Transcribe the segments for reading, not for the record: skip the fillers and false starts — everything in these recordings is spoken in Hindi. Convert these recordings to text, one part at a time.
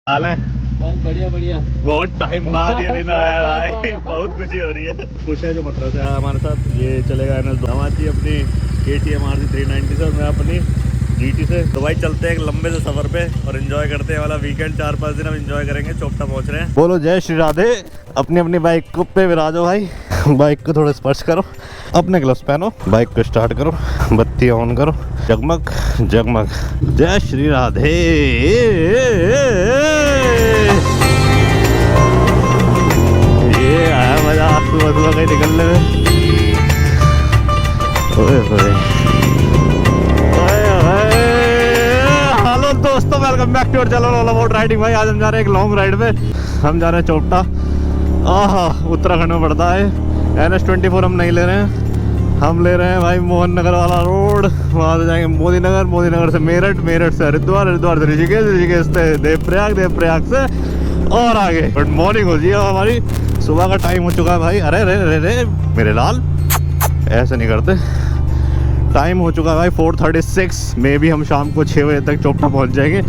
हाल है। बहुत बढ़िया बढ़िया। बहुत टाइम बाद ये दिन आया भाई, बहुत खुशी हो रही है। खुश है जो मतलब से हमारे साथ ये चलेगा दामाद अपनी KTM RC 390 से और मैं अपनी GT से। तो भाई चलते हैं एक लंबे से सफर पे और एंजॉय करते हैं वाला वीकेंड। 4-5 दिन हम एंजॉय करेंगे। चोपटा पहुंच रहे हैं। बोलो जय श्री राधे। अपनी अपनी बाइक को पे विराजो भाई। बाइक को थोड़ा स्पर्श करो, अपने ग्लव्स पहनो, बाइक को स्टार्ट करो, बत्ती ऑन करो, जगमग जगमग। जय श्री राधे। ये आया मजा सुबह सुबह कहीं निकलने में। ओए ओए हेलो दोस्तों, welcome back to channel all about riding. भाई आज हम जा रहे हैं एक लॉन्ग राइड पे। हम जा रहे हैं चोपटा। उत्तराखंड में पड़ता है। NH24 हम नहीं ले रहे हैं, हम ले रहे हैं भाई मोहन नगर वाला रोड। वहाँ से जाएंगे मोदी नगर, मोदी नगर से मेरठ, मेरठ से हरिद्वार, हरिद्वार से ऋषिकेश, ऋषिकेश से देवप्रयाग, देवप्रयाग से और आगे। गुड मॉर्निंग हो जी हमारी। सुबह का टाइम हो चुका है भाई। अरे रे रे रे मेरे लाल, ऐसे नहीं करते। टाइम हो चुका है भाई 4:36। मे भी हम शाम को 6 बजे तक चोपटा पहुँच जाएंगे।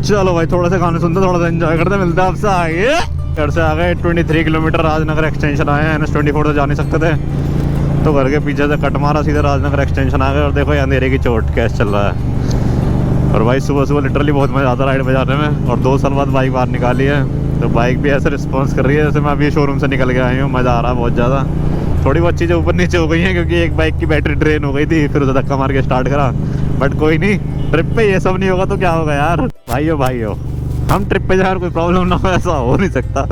चलो भाई थोड़ा सा गाने सुनते, थोड़ा सा एंजॉय करते, मिलते हैं आपसे आगे। घर से आ गए 23 किलोमीटर राजनगर एक्सटेंशन आए हैं। NH24 से जा नहीं सकते थे तो घर के पीछे से कट मारा, सीधे राजनगर एक्सटेंशन आ गए। और देखो अंधेरे की चोट कैसे चल रहा है। और भाई सुबह सुबह लिटरली बहुत मज़ा आता है राइड पे जाने में। और 2 साल बाद बाइक बाहर निकाली है तो बाइक भी ऐसे रिस्पॉन्स कर रही है जैसे मैं अभी शोरूम से निकल के आई हूँ। मज़ा आ रहा है बहुत ज़्यादा। थोड़ी बहुत चीज़ें ऊपर नीचे हो गई हैं क्योंकि एक बाइक की बैटरी ड्रेन हो गई थी, फिर उसे धक्का मार के स्टार्ट करा। बट कोई नहीं, ट्रिप पे ये सब नहीं होगा तो क्या होगा यार। भाइयों हम ट्रिप पे जाकर कोई प्रॉब्लम ना हो ऐसा हो नहीं सकता।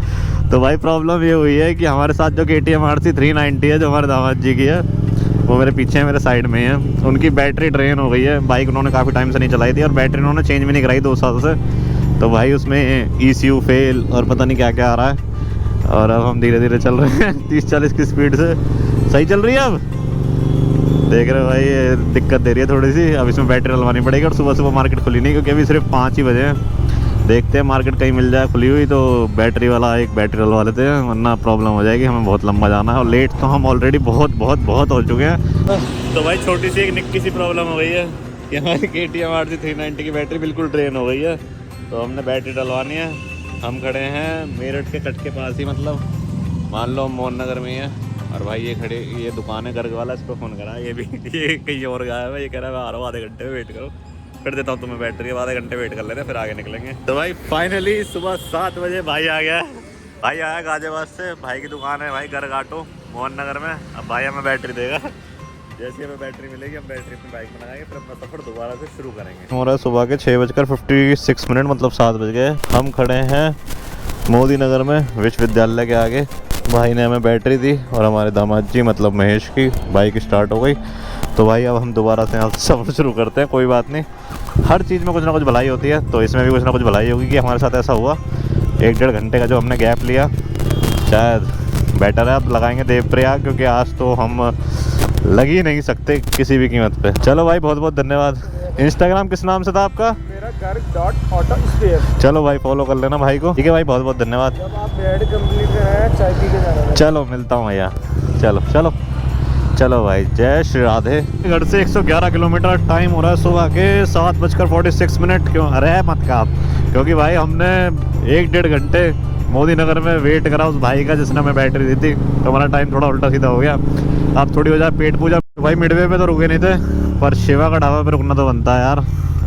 तो भाई प्रॉब्लम ये हुई है कि हमारे साथ जो KTM RC 390 है जो हमारे दामाद जी की है, वो मेरे पीछे मेरे साइड में है। उनकी बैटरी ड्रेन हो गई है। बाइक उन्होंने काफ़ी टाइम से नहीं चलाई थी और बैटरी उन्होंने चेंज भी नहीं कराई 2 साल से। तो भाई उसमें ECU फेल और पता नहीं क्या क्या आ रहा है। और अब हम धीरे धीरे चल रहे हैं 30-40 की स्पीड से। सही चल रही है अब, देख रहे हो भाई। ये दिक्कत दे रही है थोड़ी सी। अब इसमें बैटरी डलवानी पड़ेगी। और सुबह सुबह मार्केट खुली नहीं क्योंकि अभी सिर्फ 5 ही बजे हैं। देखते हैं मार्केट कहीं मिल जाए खुली हुई तो बैटरी वाला एक बैटरी डलवा लेते हैं, वरना प्रॉब्लम हो जाएगी। हमें बहुत लंबा जाना है और लेट तो हम ऑलरेडी बहुत हो चुके हैं। तो भाई छोटी सी एक निक्की सी प्रॉब्लम हो गई है कि हमारी KTM RC 390 की बैटरी बिल्कुल ड्रेन हो गई है। तो हमने बैटरी डलवानी है। हम खड़े हैं मेरठ के कट के पास ही, मतलब मान लो मोहन नगर में ही है। और भाई ये खड़े, ये दुकान है गर्ग वाला, इसको फ़ोन करा। ये भी ये कहीं और गया है। ये कह रहा है मैं आ रहा हूँ, आधे घंटे में वेट करो, कर देता हूँ तुम्हें बैटरी। अब आधे घंटे वेट कर लेते हैं फिर आगे निकलेंगे। तो भाई फाइनली सुबह 7 बजे भाई आ गया। भाई आया गाजियाबाद से। भाई की दुकान है भाई गर्ग ऑटो मोहन नगर में। अब भाई हमें बैटरी देगा। जैसे हमें बैटरी मिलेगी हम बैटरी अपनी बाइक में लगाएंगे, फिर अपना सफर दोबारा से शुरू करेंगे। हो रहा है सुबह के 6:56, मतलब 7 बज गए। हम खड़े हैं मोदी नगर में विश्वविद्यालय के आगे। भाई ने हमें बैटरी दी और हमारे दामाद जी मतलब महेश की बाइक स्टार्ट हो गई। तो भाई अब हम दोबारा से यहाँ सफर शुरू करते हैं। कोई बात नहीं, हर चीज़ में कुछ ना कुछ भलाई होती है, तो इसमें भी कुछ ना कुछ भलाई होगी कि हमारे साथ ऐसा हुआ। 1-1.5 घंटे का जो हमने गैप लिया शायद बेटर है। अब लगाएंगे देवप्रयाग क्योंकि आज तो हम लग ही नहीं सकते किसी भी कीमत पे। चलो भाई बहुत बहुत धन्यवाद। इंस्टाग्राम किस नाम से था आपका? मेरा गर्ग.ऑटोस्फीयर। चलो भाई फॉलो कर लेना भाई को। ठीक है भाई बहुत बहुत धन्यवाद। जब आप बेड कंपनी में हैं चाय पी के जाना। चलो मिलता हूँ भैया। चलो भाई जय श्री राधे। घर से 111 किलोमीटर। टाइम हो रहा है सुबह के 7:46। क्यों अरे मत का आप, क्योंकि भाई हमने 1-1.5 घंटे मोदी नगर में वेट करा उस भाई का जिसने हमें बैटरी दी थी। तो हमारा टाइम थोड़ा उल्टा सीधा हो गया। अब थोड़ी हो जाए पेट पूजा। भाई मिडवे पे तो रुके नहीं थे, पर शिवा का ढाबा पे रुकना तो बनता है यार।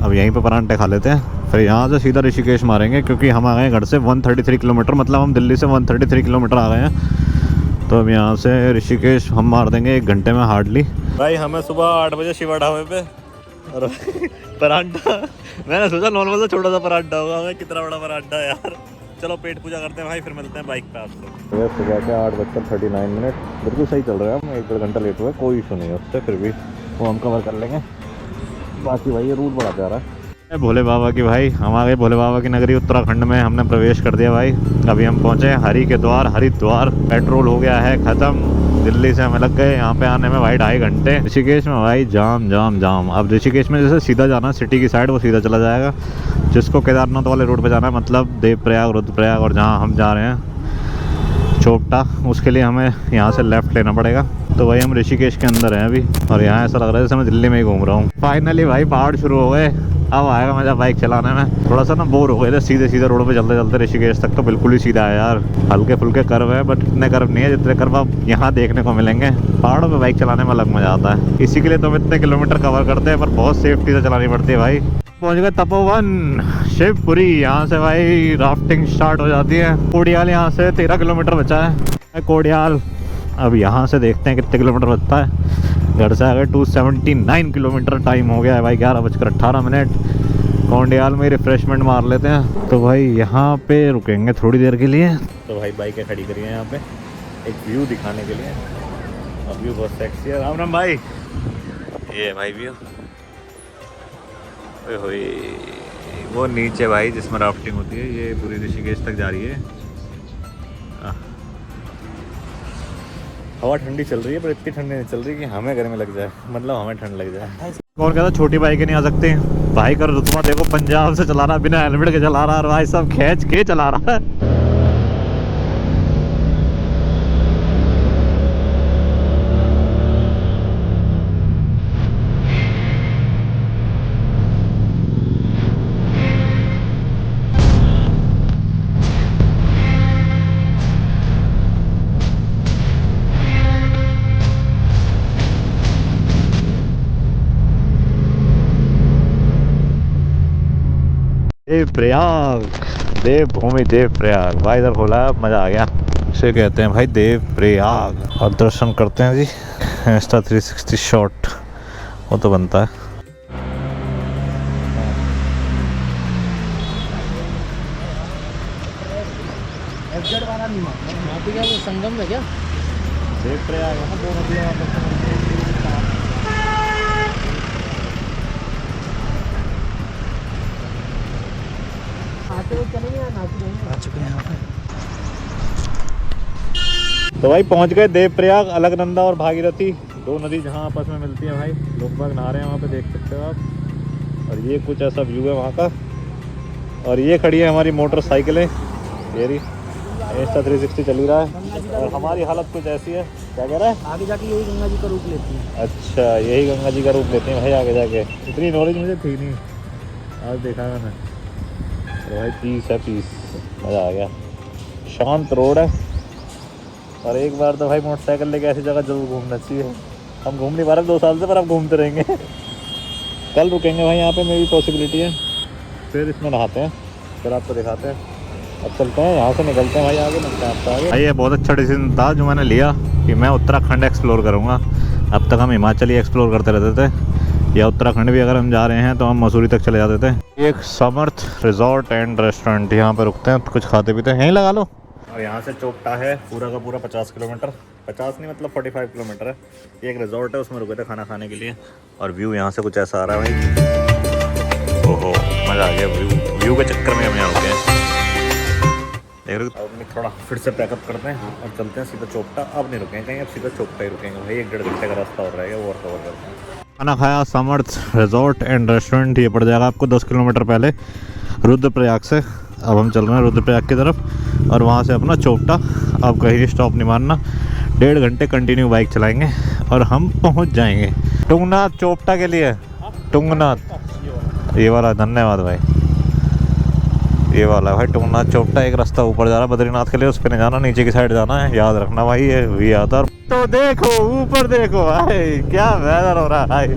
अब यहीं पे परांठे खा लेते हैं, फिर यहाँ से सीधा ऋषिकेश मारेंगे क्योंकि हम आ गए घर से 133 किलोमीटर, मतलब हम दिल्ली से 133 किलोमीटर आ गए हैं। तो अब यहाँ से ऋषिकेश हम मार देंगे 1 घंटे में हार्डली। भाई हमें सुबह 8 बजे शिवा ढाबे पे और परांठा। मैंने सोचा नॉर्मल से छोटा सा परांठा होगा, कितना बड़ा परांठा है यार। चलो पेट पूजा करते हैं भाई, फिर मिलते हैं बाइक पे आपसे। सुबह के 8:39, बिल्कुल सही चल रहा है। हम 1-1.5 घंटा लेट हुआ, कोई इशू नहीं है उससे, फिर भी वो हम कवर कर लेंगे। बाकी भाई ये रूट बड़ा प्यारा है। भोले बाबा की भाई हम आ गए, भोले बाबा की नगरी उत्तराखंड में हमने प्रवेश कर दिया भाई। अभी हम पहुँचे हरि के द्वार, हरिद्वार। पेट्रोल हो गया है ख़त्म। दिल्ली से हमें लग गए यहाँ पे आने में भाई 2.5 घंटे। ऋषिकेश में भाई जाम। अब ऋषिकेश में जैसे सीधा जाना सिटी की साइड, वो सीधा चला जाएगा। जिसको केदारनाथ वाले रूट पे जाना है, मतलब देवप्रयाग, रुद्रप्रयाग, और जहाँ हम जा रहे हैं चोपटा, उसके लिए हमें यहाँ से लेफ़्ट लेना पड़ेगा। तो भाई हम ऋषिकेश के अंदर हैं अभी, और यहाँ ऐसा लग रहा है जैसे मैं दिल्ली में ही घूम रहा हूँ। फाइनली भाई पहाड़ शुरू हो गए, अब आएगा मजा बाइक चलाने में। थोड़ा सा ना बोर हो गए थे सीधे सीधे रोड पे चलते चलते, ऋषिकेश तक तो बिल्कुल ही सीधा है यार। हल्के फुल्के कर्व है बट इतने कर्व नहीं है जितने कर्व आप यहाँ देखने को मिलेंगे। पहाड़ों पे बाइक चलाने में अलग मजा आता है, इसी के लिए तो हम इतने किलोमीटर कवर करते हैं, पर बहुत सेफ्टी से चलानी पड़ती है भाई। पहुँच गए तपोवन शिवपुरी, यहाँ से भाई राफ्टिंग स्टार्ट हो जाती है। कोडियाल यहाँ से 13 किलोमीटर बचा है कोडियाल। अब यहाँ से देखते हैं कितने किलोमीटर बचता है। घर से आ गए 279 किलोमीटर, टाइम हो गया है भाई 11:18। कोडियाल में रिफ्रेशमेंट मार लेते हैं। तो भाई यहाँ पे रुकेंगे थोड़ी देर के लिए। तो भाई बाइकें खड़ी करी हैं यहाँ पे एक व्यू दिखाने के लिए, और व्यू बहुत सेक्सी है। राम राम भाई, ये भाई व्यू वो नीचे भाई जिसमें राफ्टिंग होती है, ये पूरी ऋषिकेश तक जा रही है। हवा ठंडी चल रही है पर इतनी ठंडी नहीं चल रही कि हमें घर में लग जाए, मतलब हमें ठंड लग जाए। कौन कहता छोटी बाइकें नहीं आ सकती। भाई का रुतबा देखो, पंजाब से चला रहा, बिना हेलमेट के चला रहा, और भाई सब खींच के चला रहा है। देव प्रयाग, देवभूमि देव प्रयाग भाई, इधर खोला है, मज़ा आ गया। इसे कहते हैं भाई देव प्रयाग। और दर्शन करते हैं जी, इंस्टा 360 शॉट वो तो बनता है। क्या वो संगम है क्या? देव प्रयाग है ना, दो नदियाँ आते हुए चलेंगे या आ चुके हैं यहाँ पे। तो भाई पहुंच गए देवप्रयाग। अलकनंदा और भागीरथी दो नदी जहाँ आपस में मिलती हैं भाई। लोग बाग नहा रहे हैं वहाँ पे, देख सकते हो आप। और ये कुछ ऐसा व्यू है वहाँ का। और ये खड़ी है हमारी मोटरसाइकिलें, ये रही, इंस्टा 360 चल ही रहा है। और हमारी हालत कुछ ऐसी है, क्या कह रहा है, आगे जाके यही गंगा जी का रूप लेती है। अच्छा यही गंगा जी का रूप लेते हैं भाई आगे जाके। इतनी नॉलेज मुझे थी नहीं, आज देखा मैंने। तो भाई पीस है, पीस, मज़ा आ गया। शांत रोड है, और एक बार तो भाई मोटरसाइकिल लेके ऐसी जगह जरूर घूमना चाहिए। हम घूम नहीं पा रहे 2 साल से, पर अब घूमते रहेंगे। कल रुकेंगे भाई यहाँ पे, मेरी पॉसिबिलिटी है, फिर इसमें नहाते हैं, फिर आपको दिखाते हैं। अब चलते हैं यहाँ से, निकलते हैं भाई आगे, मिलते हैं आपको आगे। भाई ये बहुत अच्छा डिसीजन था जो मैंने लिया कि मैं उत्तराखंड एक्सप्लोर करूँगा। अब तक हम हिमाचल ही एक्सप्लोर करते रहते थे, या उत्तराखंड भी अगर हम जा रहे हैं तो हम मसूरी तक चले जाते थे। एक समर्थ रिजॉर्ट एंड रेस्टोरेंट, यहाँ पे रुकते हैं, कुछ खाते पीते हैं, यहीं लगा लो। और यहाँ से चोपटा है पूरा का पूरा 50 किलोमीटर, 50 नहीं मतलब 45 किलोमीटर है। ये एक रिजॉर्ट है, उसमें रुके थे खाना खाने के लिए। और व्यू यहाँ से कुछ ऐसा आ रहा है भाई, ओहो मज़ा आ गया। व्यू के चक्कर में हम यहाँ रुके हैं। देख रहे हो, अब थोड़ा फिर से पैकअप करते हैं और चलते हैं सीधा चोपटा। अब नहीं रुकेंगे कहीं, अब सीधा चोपटा ही रुकेंगे भाई। 1-1.5 घंटे का रास्ता और रहेगा, वो और कवर करते हैं। खाना खाया समर्थ रिजॉर्ट एंड रेस्टोरेंट, ये पड़ जाएगा आपको 10 किलोमीटर पहले रुद्रप्रयाग से। अब हम चल रहे हैं रुद्रप्रयाग की तरफ, और वहाँ से अपना चोपटा। अब कहीं स्टॉप नहीं मारना, 1.5 घंटे कंटिन्यू बाइक चलाएंगे और हम पहुँच जाएंगे टुंगनाथ चोपटा के लिए। टुंगनाथ ये वाला, धन्यवाद भाई, ये वाला भाई टुंगनाथ चोपटा। एक रास्ता ऊपर जा रहा है बद्रीनाथ के लिए, उस पर नहीं जाना, नीचे की साइड जाना है, याद रखना भाई। ये भी आता है तो देखो ऊपर देखो भाई, क्या वेदर हो रहा है भाई।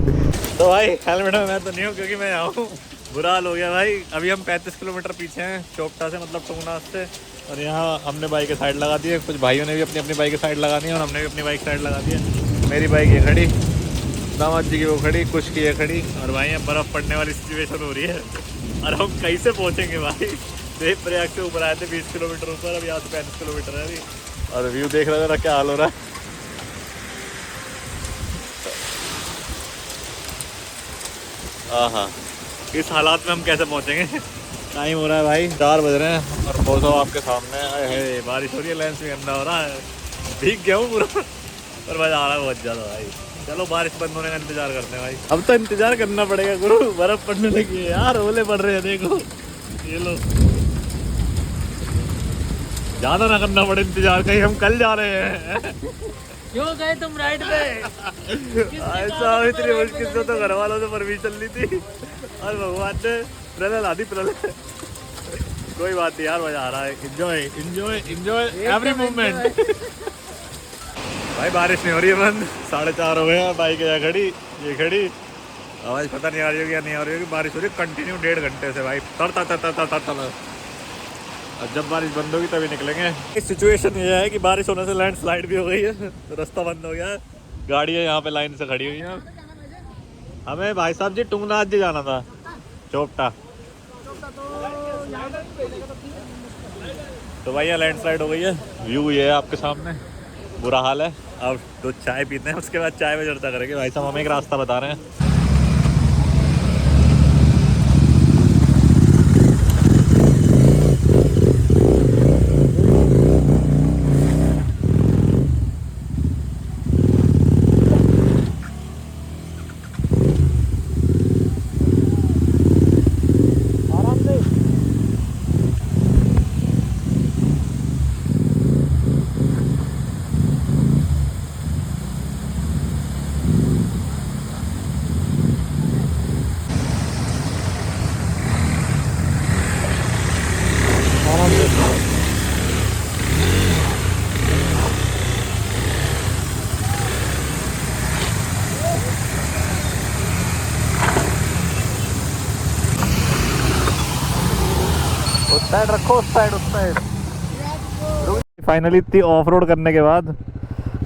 तो भाई हेलमेट में मैं तो नहीं हूँ क्योंकि मैं यहाँ हूँ, बुरा हाल हो गया भाई। अभी हम 35 किलोमीटर पीछे हैं चोपटा से, मतलब टुंगनाथ से। और यहाँ हमने बाइक साइड लगा दी है, कुछ भाइयों ने भी अपनी अपनी बाइक साइड लगानी है, और हमने भी अपनी बाइक साइड लगा दी है। मेरी बाइक ये खड़ी, दामाद जी की वो खड़ी, कुछ की ये खड़ी। और भाई यहाँ बर्फ़ पड़ने वाली सिचुएशन हो रही है, और हम कैसे पहुँचेंगे भाई। देवप्रयाग से ऊपर आए थे 20 किलोमीटर ऊपर, अब यहाँ से 35 किलोमीटर है अभी। और व्यू देख रहा था क्या हाल हो रहा है। हाँ, इस हालात में हम कैसे पहुँचेंगे। टाइम हो रहा है भाई 4 बज रहे हैं, और पहुँचो आपके सामने है, बारिश हो रही है, लेंस भी गंदा हो रहा है, भीग गया हूँ पूरा, पर मज़ा आ रहा है बहुत ज़्यादा भाई। चलो बारिश बंद होने का इंतजार करते हैं भाई। अब तो इंतजार करना पड़ेगा गुरु, बर्फ़ पड़ने लगी है यार, ओले पड़ रहे हैं देखो, ये लो। ज़्यादा ना करना पड़े इंतजार, कहीं हम कल जा रहे हैं। क्यों गए तुम राइड पे? ऐसा इतनी मुश्किल से तो घर वालों से परमिशन ली थी और भगवान ने प्रलय ला दी प्रलय। कोई बात नहीं यार, मजा आ रहा है। Enjoy enjoy enjoy every moment. भाई बारिश नहीं हो रही है बंद, 4:30 हो गए हैं। बाइक है खड़ी, ये खड़ी, आवाज पता नहीं आ रही होगी या नहीं आ रही होगी। बारिश हो रही है कंटिन्यू 1.5 घंटे से भाई, तर तर तर तर तर तर। और जब बारिश बंद होगी तभी निकलेंगे। इस सिचुएशन ये है कि बारिश होने से लैंडस्लाइड भी हो गई है, तो रास्ता बंद हो गया है। गाड़ियाँ यहाँ पे लाइन से खड़ी हुई हैं। हमें भाई साहब जी टुंगनाथ जी जाना था, चोपटा। तो भाई यहाँ लैंडस्लाइड हो गई है। व्यू ये है आपके सामने, बुरा हाल है। अब तो चाय पीते हैं, उसके बाद चाय में चर्चा करेंगे। भाई साहब हमें एक रास्ता बता रहे हैं। उस साइड रखो, उस साइड उस साइड। फाइनली इतनी ऑफ रोड करने के बाद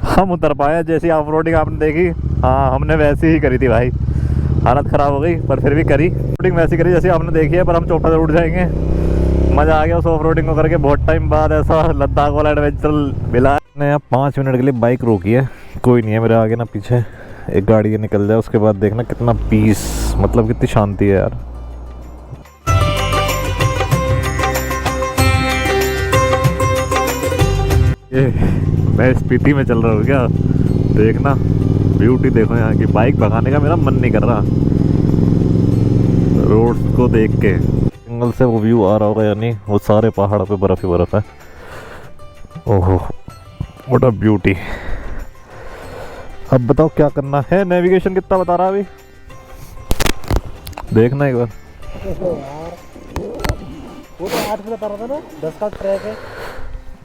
हम उतर पाए। जैसी ऑफ रोडिंग आपने देखी, हाँ हमने वैसी ही करी थी भाई। हालत ख़राब हो गई पर फिर भी करी। रोडिंग वैसी करी जैसे आपने देखी है, पर हम चोपटा से उठ जाएंगे। मज़ा आ गया उस ऑफ रोडिंग को करके। बहुत टाइम बाद ऐसा लद्दाख वाला एडवेंचर मिला। मैंने यहाँ 5 मिनट के लिए बाइक रोकी है, कोई नहीं है मेरे आगे ना पीछे। एक गाड़ी निकल जाए उसके बाद देखना कितना पीस, मतलब कितनी शांति है यार। मैं स्पीति में चल रहा हूँ क्या, देखना ब्यूटी देखो यहाँ की। बाइक भगाने का मेरा मन नहीं कर रहा रोड को देख के। सिंगल से वो व्यू आ रहा होगा या नहीं, वो सारे पहाड़ों पे बर्फ ही बर्फ है। ओहो व्हाट अ ब्यूटी। अब बताओ क्या करना है। नेविगेशन कितना बता रहा है अभी, देखना एक बार। वो तो 8 बता रहा था ना, 10 का ट्रैक है।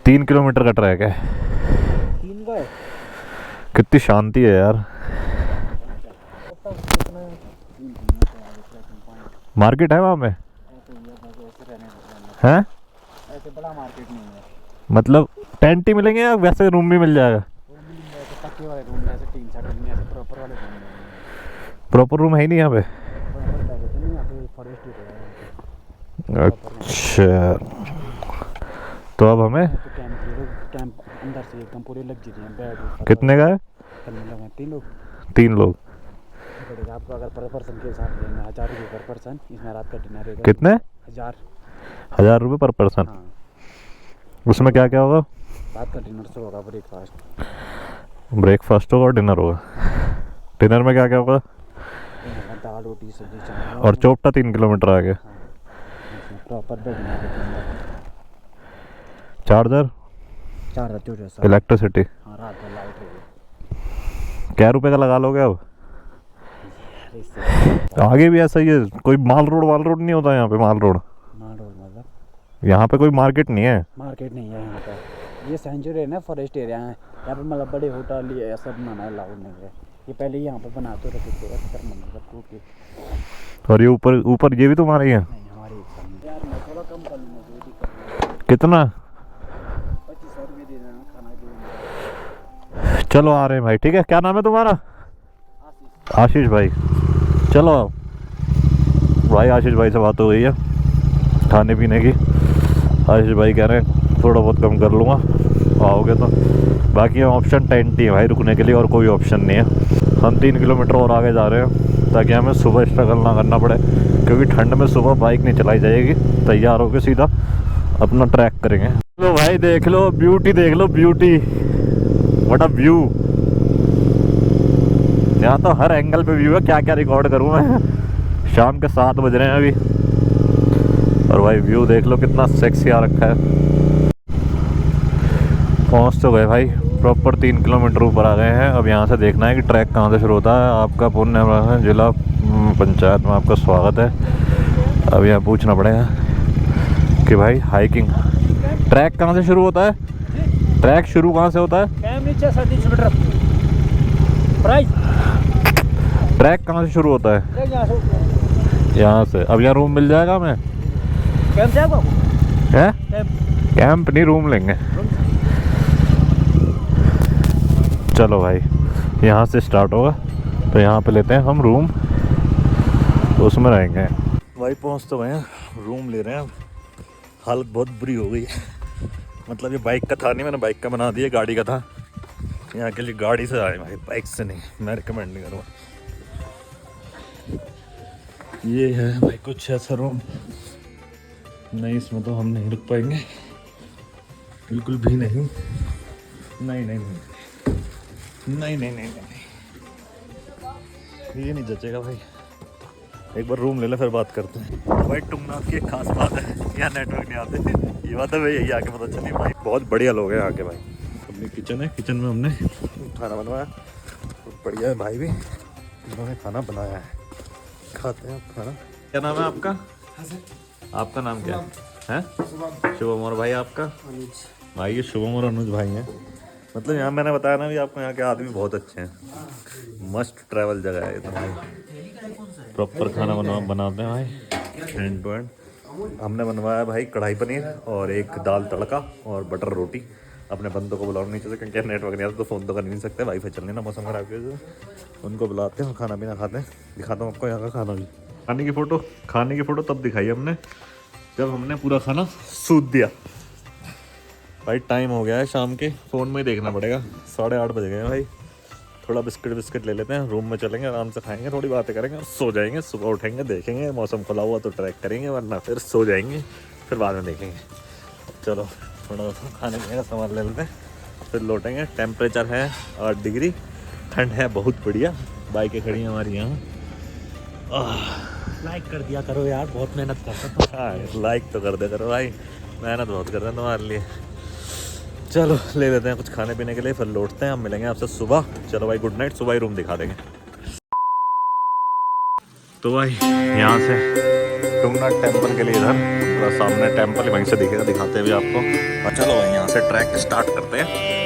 3 किलोमीटर का ट्रैक है। 3 का है। कितनी शांति है यार। मार्केट है वहाँ में? हैं? ऐसे बड़ा मार्केट नहीं है। मतलब टेंट ही मिलेंगे या वैसे रूम भी मिल जाएगा? पक्के वाले रूम में ऐसे 3-4 रूम में ऐसे प्रॉपर वाले रूम में। प्रॉपर रूम है ही नहीं यहाँ पे। अच्छा तो अब हमें कैंप अंदर से एकदम पूरे लग जाते हैं। बेड कितने का है? 3 लोग। 3 लोग आपको अगर पर पर्सन के हिसाब से 1000 रुपये पर पर्सन, इसमें रात का डिनर रहेगा। कितने? 1000 रुपये पर पर्सन। हाँ। उसमें क्या क्या होगा? रात का डिनर से होगा ब्रेकफास्ट। ब्रेकफास्ट होगा और डिनर होगा। डिनर में क्या क्या होगा? दाल रोटी सब्जी चावल। और चोपटा 3 किलोमीटर आगे। Proper bed. Charger, electricity. हाँ रात का लाइट रहेगी। क्या रुपए का लगा लोगे अब? आगे भी ऐसा ही है, कोई माल रोड नहीं होता यहाँ पे। माल रोड मतलब यहाँ पे कोई मार्केट नहीं है। मार्केट नहीं है यहाँ पे। ये सेंचुरी है ना, फॉरेस्ट एरिया है यहाँ पे। मतलब बड़े होटल ये सब बनाना अलाउड नहीं है। ये पहले यहाँ पे बना तो रखे थे और ये ऊपर ये भी तुम्हारे ही है? नहीं हमारी यार। मैं थोड़ा कम कर लूँगा। कितना? 2500 रुपये दे देना खाना के। चलो आ रहे हैं भाई, ठीक है। क्या नाम है तुम्हारा? आशीष भाई। चलो भाई, आशीष भाई से बात हो गई है खाने पीने की। आशीष भाई कह रहे हैं थोड़ा बहुत कम कर लूँगा आओगे तो। बाकी ऑप्शन टेंट ही है भाई रुकने के लिए, और कोई ऑप्शन नहीं है। हम 3 किलोमीटर और आगे जा रहे हैं ताकि हमें सुबह स्ट्रगल ना करना पड़े, क्योंकि ठंड में सुबह बाइक नहीं चलाई जाएगी। तैयार होकर सीधा अपना ट्रैक करेंगे। लो भाई देख लो ब्यूटी, देख लो ब्यूटी। What a view. यहाँ तो हर एंगल पे व्यू है। क्या क्या रिकॉर्ड करूँ मैं। शाम के 7 बज रहे हैं अभी, और भाई व्यू देख लो कितना सेक्सी आ रखा है। पहुँच तो गए भाई। प्रॉपर 3 किलोमीटर ऊपर आ गए हैं। अब यहाँ से देखना है कि ट्रैक कहाँ से शुरू होता है। आपका पुण्य जिला पंचायत में आपका स्वागत है। अब यहाँ पूछना पड़ेगा कि भाई हाइकिंग ट्रैक कहाँ से शुरू होता है, ट्रैक शुरू कहाँ से होता है, नीचे 37 मीटर प्राइस ट्रैक कहाँ से शुरू होता है? यहाँ से यहाँ से। अब यहाँ रूम मिल जाएगा हमें? कैंप जाएगा है? कैंप नहीं, रूम लेंगे। चलो भाई यहाँ से स्टार्ट होगा तो यहाँ पे लेते हैं हम रूम, तो उसमें रहेंगे। भाई पहुँच तो गए हैं, रूम ले रहे हैं। अब हालत बहुत बुरी हो गई है, मतलब ये बाइक का था नहीं, मैंने बाइक का बना दिया, गाड़ी का था। यहाँ के लिए गाड़ी से आए भाई, बाइक से नहीं। मैं रिकमेंड नहीं करूँगा। ये है भाई कुछ ऐसा रूम। नहीं इसमें तो हम नहीं रुक पाएंगे, बिल्कुल भी नहीं। नहीं नहीं नहीं नहीं नहीं नहीं नहीं, ये नहीं जचेगा भाई। एक बार रूम ले ले फिर बात करते हैं। भाई टुंगनाथ की एक खास बात है, यहाँ नेटवर्क नहीं आते। ये बात है भाई, यही आके पता चली भाई। बहुत बढ़िया लोग हैं यहाँ के भाई। अपनी किचन है, किचन में हमने खाना बनवाया, बहुत बढ़िया है भाई। भी इन्होंने खाना बनाया है, खाते हैं खाना। क्या नाम है आपका? आपका नाम क्या है? शुभम। और भाई आपका? भाई ये शुभम और अनुज भाई हैं। मतलब यहाँ मैंने बताया ना भी आपको, यहाँ के आदमी बहुत अच्छे हैं। मस्त ट्रैवल जगह है ये तो भाई। प्रॉपर खाना बनाते हैं भाई, हैंड टू हैंड। हमने बनवाया भाई कढ़ाई पनीर और एक दाल तड़का और बटर रोटी। अपने बंदों को बुलाओ नीचे से, क्योंकि नेटवर्क नहीं आता तो फ़ोन तो कर नहीं सकते, वाईफाई चल नहीं ना मौसम खराब की वजह से। उनको बुलाते हैं, खाना पीना खाते हैं। दिखाता हूँ आपको यहाँ का खाना भी। खाने की फ़ोटो तब दिखाई हमने जब हमने पूरा खाना सूद दिया। भाई टाइम हो गया है शाम के, फ़ोन में ही देखना पड़ेगा। 8:30 बज गए हैं भाई। थोड़ा बिस्किट ले लेते हैं, रूम में चलेंगे, आराम से खाएंगे, थोड़ी बातें करेंगे और सो जाएंगे। सुबह उठेंगे, देखेंगे मौसम खुला हुआ तो ट्रैक करेंगे, वरना फिर सो जाएंगे, फिर बाद में देखेंगे। चलो थोड़ा खाने पीने का सामान ले लेते हैं, फिर लौटेंगे। टेम्परेचर है 8 डिग्री, ठंड है बहुत बढ़िया। बाइकें खड़ी हैं हमारी यहाँ। लाइक कर दिया करो यार, बहुत मेहनत करता तो। हाँ लाइक तो कर दे करो भाई, मेहनत बहुत कर रहे हैं तुम्हारे लिए। चलो ले लेते हैं कुछ खाने पीने के लिए, फिर लौटते हैं। हम मिलेंगे आपसे सुबह। चलो भाई गुड नाइट, सुबह ही रूम दिखा देंगे। तो भाई यहाँ से टुंगनाथ टेम्पल के लिए इधर पूरा सामने टेम्पल, वहीं से दिखेगा, दिखाते हैं भी आपको। और चलो भाई यहाँ से ट्रैक स्टार्ट करते हैं।